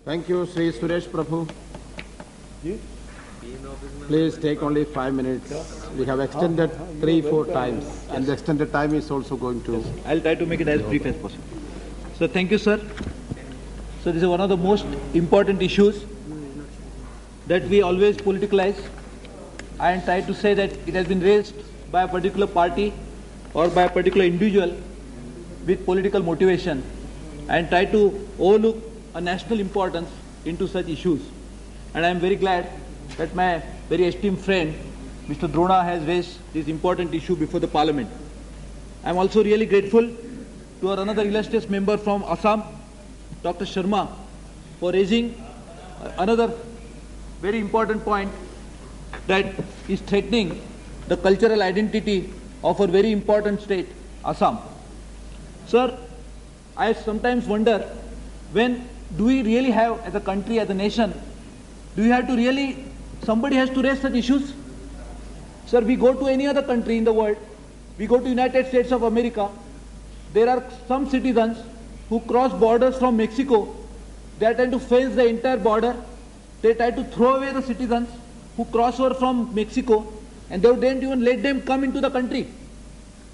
Thank you, Shri Suresh Prabhu. Please take only 5 minutes. We have extended 3-4 times, and the extended time is also going to... I'll try to make it as brief as possible. So thank you, sir. So this is one of the most important issues that we always politicalize and try to say that it has been raised by a particular party or by a particular individual with political motivation, and try to overlook a national importance into such issues. And I am very glad that my very esteemed friend Mr. Drona has raised this important issue before the Parliament. I am also really grateful to our another illustrious member from Assam, Dr. Sharma, for raising another very important point that is threatening the cultural identity of a very important state, Assam. Sir, I sometimes wonder, when do we really have, as a country, as a nation, do we have to really, somebody has to raise such issues? Sir, we go to any other country in the world, we go to United States of America, there are some citizens who cross borders from Mexico, they are trying to fence the entire border, they try to throw away the citizens who cross over from Mexico, and they don't even let them come into the country.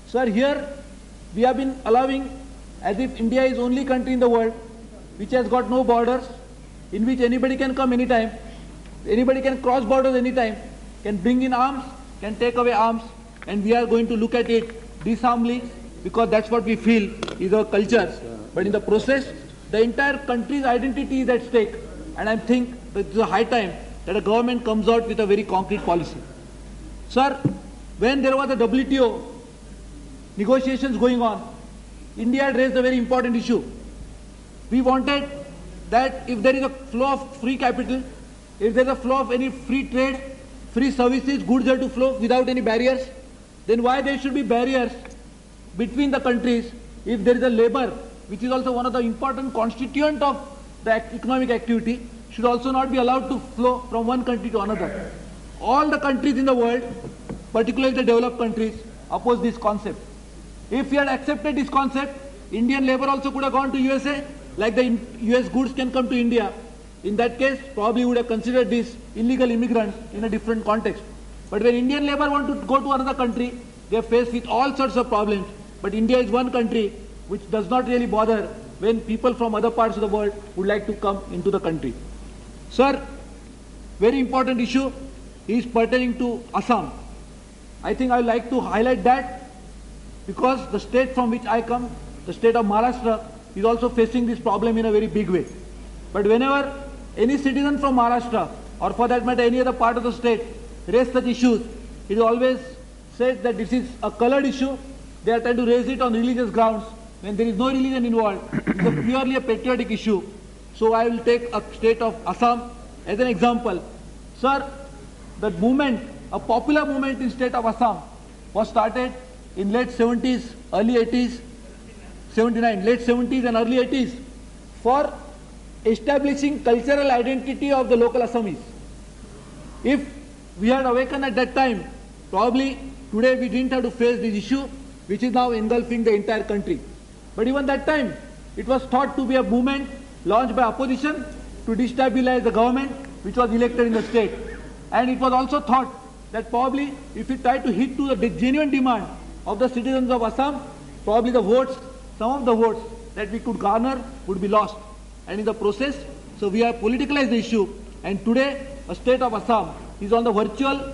Sir, here we have been allowing, as if India is the only country in the world which has got no borders, in which anybody can come anytime, anybody can cross borders anytime, can bring in arms, can take away arms, and we are going to look at it disarmly because that's what we feel is our culture. But in the process, the entire country's identity is at stake, and I think that it is a high time that a government comes out with a very concrete policy. Sir, when there was a WTO negotiations going on, India had raised a very important issue. We wanted that if there is a flow of free capital, if there is a flow of any free trade, free services, goods are to flow without any barriers, then why there should be barriers between the countries if there is a labor, which is also one of the important constituent of the economic activity, should also not be allowed to flow from one country to another. All the countries in the world, particularly the developed countries, oppose this concept. If we had accepted this concept, Indian labor also could have gone to USA, like the US goods can come to India. In that case, probably would have considered these illegal immigrants in a different context. But when Indian labor want to go to another country, they are faced with all sorts of problems. But India is one country which does not really bother when people from other parts of the world would like to come into the country. Sir, very important issue is pertaining to Assam. I think I would like to highlight that because the state from which I come, the state of Maharashtra, is also facing this problem in a very big way. But whenever any citizen from Maharashtra, or for that matter any other part of the state, raise such issues, it is always said that this is a colored issue, they are trying to raise it on religious grounds, when there is no religion involved, it is purely a patriotic issue. So I will take a state of Assam as an example. Sir, the movement, a popular movement in state of Assam was started in late 70s, early 80s, 79, late 70s and early 80s for establishing cultural identity of the local Assamese. If we had awakened at that time, probably today we didn't have to face this issue which is now engulfing the entire country. But even that time, it was thought to be a movement launched by opposition to destabilize the government which was elected in the state. And it was also thought that probably if we try to hit to the genuine demand of the citizens of Assam, probably the votes, some of the votes that we could garner would be lost. And in the process, so we have politicalized the issue, and today a state of Assam is on the virtual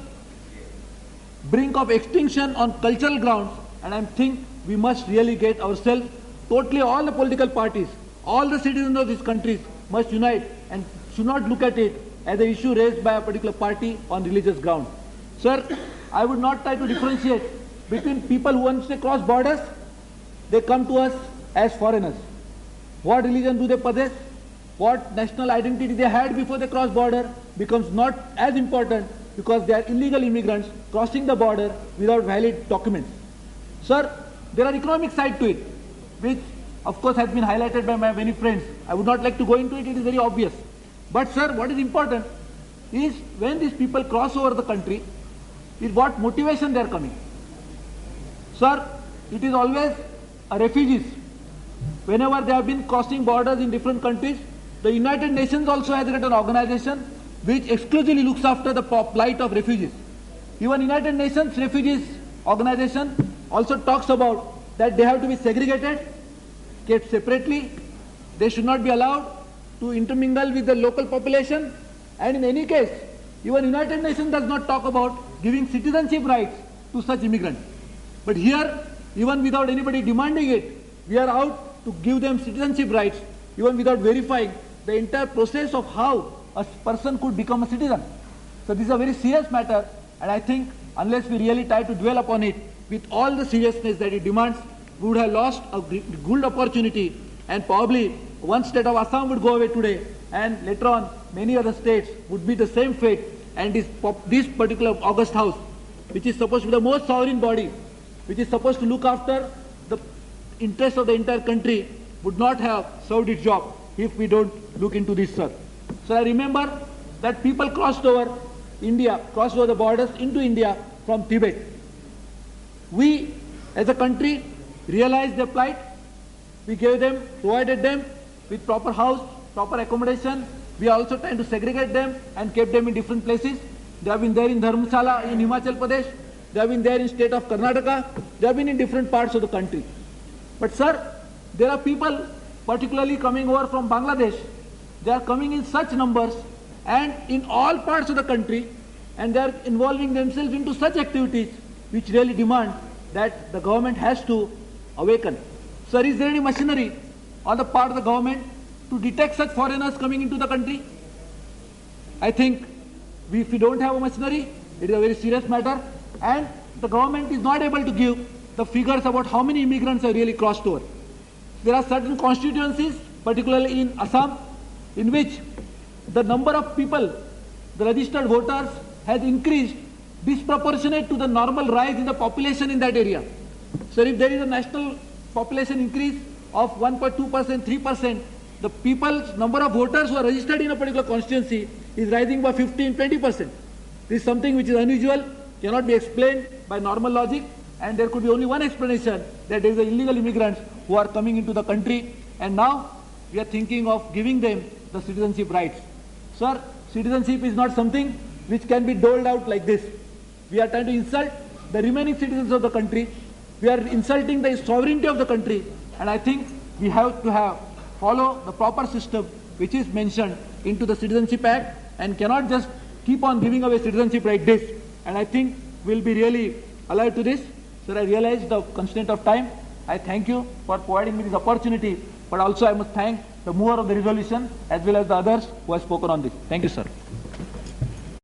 brink of extinction on cultural grounds, and I think we must really get ourselves, totally all the political parties, all the citizens of these countries must unite and should not look at it as an issue raised by a particular party on religious grounds. Sir, I would not try to differentiate between people who once they cross borders, they come to us as foreigners. What religion do they possess? What national identity they had before they cross border becomes not as important because they are illegal immigrants crossing the border without valid documents. Sir, there are economic side to it, which of course has been highlighted by my many friends. I would not like to go into it, it is very obvious. But sir, what is important is when these people cross over the country, is what motivation they are coming. Sir, it is always refugees. Whenever they have been crossing borders in different countries, The United Nations also has got an organization which exclusively looks after the plight of refugees. Even United Nations Refugees Organization also talks about that they have to be segregated, kept separately. They should not be allowed to intermingle with the local population. And in any case, even United Nations does not talk about giving citizenship rights to such immigrants. But here, even without anybody demanding it, we are out to give them citizenship rights, even without verifying the entire process of how a person could become a citizen. So this is a very serious matter, and I think unless we really try to dwell upon it with all the seriousness that it demands, we would have lost a good opportunity, and probably one state of Assam would go away today, and later on many other states would be the same fate, and this particular August House, which is supposed to be the most sovereign body, which is supposed to look after the interests of the entire country, would not have served its job if we don't look into this, sir. So I remember that people crossed over the borders into India from Tibet. We, as a country, realized their plight. We provided them with proper house, proper accommodation. We are also trying to segregate them and kept them in different places. They have been there in Dharamshala in Himachal Pradesh. They have been there in state of Karnataka. They have been in different parts of the country. But sir, there are people particularly coming over from Bangladesh. They are coming in such numbers and in all parts of the country, and they are involving themselves into such activities which really demand that the government has to awaken. Sir, is there any machinery on the part of the government to detect such foreigners coming into the country? I think if we don't have a machinery, it is a very serious matter, and the government is not able to give the figures about how many immigrants are really crossed over. There are certain constituencies, particularly in Assam, in which the number of people, the registered voters, has increased disproportionate to the normal rise in the population in that area. So if there is a national population increase of 1.2%, 3%, the people's number of voters who are registered in a particular constituency is rising by 15, 20%. This is something which is unusual, cannot be explained by normal logic, and there could be only one explanation, that there is illegal immigrants who are coming into the country, and now we are thinking of giving them the citizenship rights. Sir, citizenship is not something which can be doled out like this. We are trying to insult the remaining citizens of the country. We are insulting the sovereignty of the country, and I think we have to follow the proper system which is mentioned into the Citizenship Act, and cannot just keep on giving away citizenship like this. And I think we'll be really alive to this. Sir, I realize the constraint of time. I thank you for providing me this opportunity, but also I must thank the mover of the resolution as well as the others who have spoken on this. Thank you, sir.